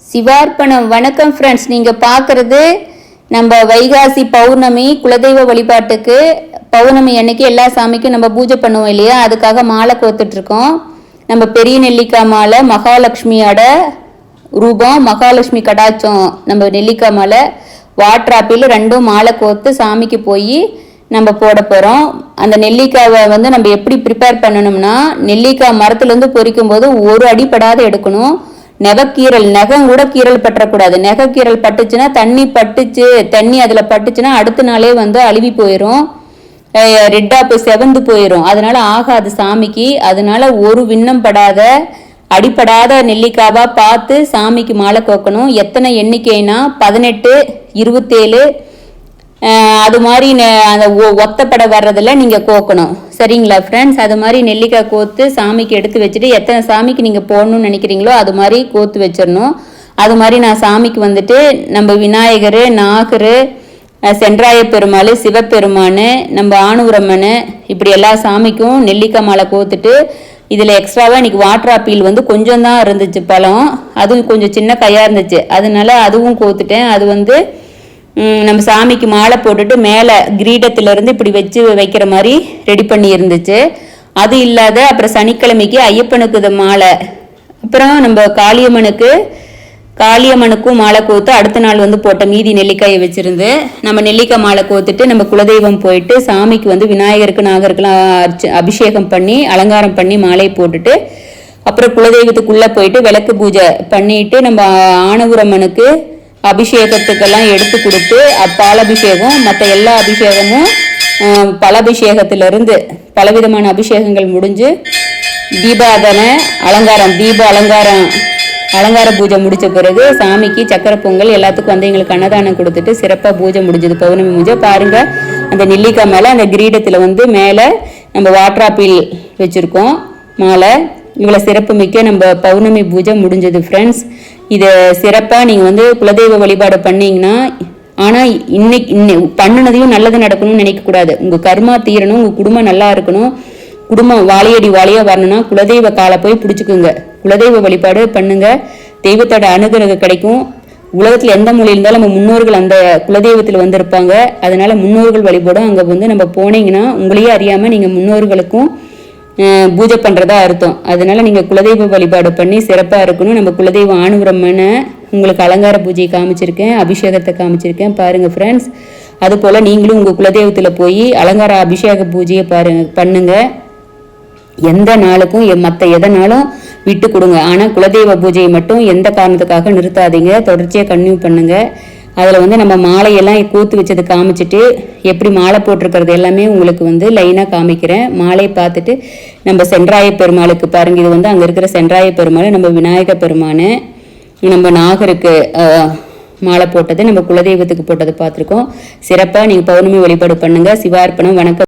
சிவார்ப்பணம். வணக்கம் ஃப்ரெண்ட்ஸ், நீங்கள் பார்க்குறது நம்ம வைகாசி பௌர்ணமி குலதெய்வ வழிபாட்டுக்கு. பௌர்ணமி அன்னைக்கு எல்லா சாமிக்கும் நம்ம பூஜை பண்ணுவோம் இல்லையா, அதுக்காக மாலை கோத்துட்ருக்கோம். நம்ம பெரிய நெல்லிக்காய் மாலை, மகாலட்சுமியோட ரூபம், மகாலட்சுமி கடாச்சம், நம்ம நெல்லிக்காய் மாலை, வாட்டர் ஆப்பிள் ரெண்டும் மாலை கோத்து சாமிக்கு போய் நம்ம போட போகிறோம். அந்த நெல்லிக்காவை நம்ம எப்படி ப்ரிப்பேர் பண்ணணும்னா, நெல்லிக்காய் மரத்துலேருந்து பொறிக்கும் போது ஒரு அடிப்படாத எடுக்கணும். நெகக்கீரல், நகம் கூட கீரல் பற்றக்கூடாது. நெகக்கீரல் பட்டுச்சுன்னா தண்ணி அதில் பட்டுச்சுன்னா அடுத்த நாளே அழுவி போயிடும், ரெட்டாப்பு செவந்து போயிடும். அதனால ஆகாது சாமிக்கு. அதனால ஒரு விண்ணம் படாத அடிப்படாத நெல்லிக்காவா பார்த்து சாமிக்கு மாலை கோக்கணும். எத்தனை எண்ணிக்கைனா 18, 27 அது மாதிரி அந்த ஒத்தப்படை வர்றதில் நீங்கள் கோக்கணும். சரிங்களா ஃப்ரெண்ட்ஸ்? அது மாதிரி நெல்லிக்காய் கோத்து சாமிக்கு எடுத்து வச்சுட்டு எத்தனை சாமிக்கு நீங்கள் போடணும்னு நினைக்கிறீங்களோ அது மாதிரி கோத்து வச்சிடணும். அது மாதிரி நான் சாமிக்கு நம்ம விநாயகர், நாகர், சென்றாய பெருமாள், சிவபெருமான், நம்ம ஆணுரம்மன், இப்படி எல்லா சாமிக்கும் நெல்லிக்காய் மாலை கோத்துட்டு இதில் எக்ஸ்ட்ராவாக இன்றைக்கி வாட்டர் ஆப்பிள் கொஞ்சம் தான் இருந்துச்சு பழம், அதுவும் கொஞ்சம் சின்ன கையாக இருந்துச்சு, அதனால அதுவும் கோத்துட்டேன். அது நம்ம சாமிக்கு மாலை போட்டுட்டு மேலே கிரீடத்திலிருந்து இப்படி வச்சு வைக்கிற மாதிரி ரெடி பண்ணி இருந்துச்சு. அது இல்லாத அப்புறம் சனிக்கிழமைக்கு ஐயப்பனுக்கு மாலை, அப்புறம் நம்ம காளியம்மனுக்கும் மாலை கோத்து அடுத்த நாள் போட்ட மீதி நெல்லிக்காயை வச்சிருந்து நம்ம நெல்லிக்காய் மாலை கோத்துட்டு நம்ம குலதெய்வம் போயிட்டு சாமிக்கு விநாயகருக்கு, நாகருக்குலாம் அபிஷேகம் பண்ணி அலங்காரம் பண்ணி மாலை போட்டுட்டு அப்புறம் குலதெய்வத்துக்குள்ளே போயிட்டு விளக்கு பூஜை பண்ணிட்டு நம்ம ஆணவரம்மனுக்கு அபிஷேகத்துக்கெல்லாம் எடுத்து கொடுத்து பாலபிஷேகம் மற்ற எல்லா அபிஷேகமும் பலாபிஷேகத்திலிருந்து பலவிதமான அபிஷேகங்கள் முடிஞ்சு தீபாதனை அலங்கார பூஜை முடித்த பிறகு சாமிக்கு சக்கரை பொங்கல் எல்லாத்துக்கும் எங்களுக்கு அன்னதானம் கொடுத்துட்டு சிறப்பாக பூஜை முடிஞ்சது. பௌர்ணமி பூஜை பாருங்கள். அந்த நெல்லிக்காய் மேலே அந்த கிரீடத்தில் மேலே நம்ம வாட்டர் ஆப்பிள் வச்சுருக்கோம் மாலை. இவ்வளோ சிறப்பு மிக்க நம்ம பௌர்ணமி பூஜை முடிஞ்சது ஃப்ரெண்ட்ஸ். இதை சிறப்பாக நீங்கள் குலதெய்வ வழிபாடு பண்ணிங்கன்னா, ஆனால் இன்னைக்கு பண்ணினதையும் நல்லது நடக்கணும்னு நினைக்கக்கூடாது. உங்கள் கர்மா தீரணும், உங்கள் குடும்பம் நல்லா இருக்கணும், குடும்பம் வாழையாக வரணும்னா குலதெய்வ காலை போய் பிடிச்சிக்குங்க. குலதெய்வ வழிபாடு பண்ணுங்க, தெய்வத்தோட அனுகிரகம் கிடைக்கும். உலகத்தில் எந்த மொழி இருந்தாலும் நம்ம முன்னோர்கள் அந்த குலதெய்வத்தில் இருப்பாங்க. அதனால முன்னோர்கள் வழிபாடும் அங்கே நம்ம போனீங்கன்னா உங்களையே அறியாமல் நீங்கள் முன்னோர்களுக்கும் பூஜை பண்ணுறதா அர்த்தம். அதனால நீங்கள் குலதெய்வ வழிபாடு பண்ணி சிறப்பாக இருக்கணும். நம்ம குலதெய்வம் ஆணுரம்மனை உங்களுக்கு அலங்கார பூஜையை காமிச்சிருக்கேன், அபிஷேகத்தை காமிச்சிருக்கேன் பாருங்கள் ஃப்ரெண்ட்ஸ். அதுபோல் நீங்களும் உங்கள் குலதெய்வத்தில் போய் அலங்கார அபிஷேக பூஜையை பண்ணுங்கள். எந்த நாளுக்கும் மற்ற எதனாலும் விட்டு கொடுங்க. ஆனால் குலதெய்வ பூஜையை மட்டும் எந்த காரணத்துக்காக நிறுத்தாதீங்க, தொடர்ச்சியாக கன்டினியூ பண்ணுங்கள். அதில் நம்ம மாலையெல்லாம் கூத்து வச்சது காமிச்சிட்டு எப்படி மாலை போட்டிருக்கிறது எல்லாமே உங்களுக்கு லைனாக காமிக்கிறேன். மாலையை பார்த்துட்டு நம்ம சென்றாய பெருமாளுக்கு பாருங்கள். இது அங்கே இருக்கிற சென்றாய பெருமாள், நம்ம விநாயக பெருமான், நம்ம நாகருக்கு மாலை போட்டது, நம்ம குலதெய்வத்துக்கு போட்டது பார்த்துருக்கோம். சிறப்பாக நீங்கள் பௌர்ணமி வழிபாடு பண்ணுங்கள். சிவார்ப்பணம். வணக்கம்.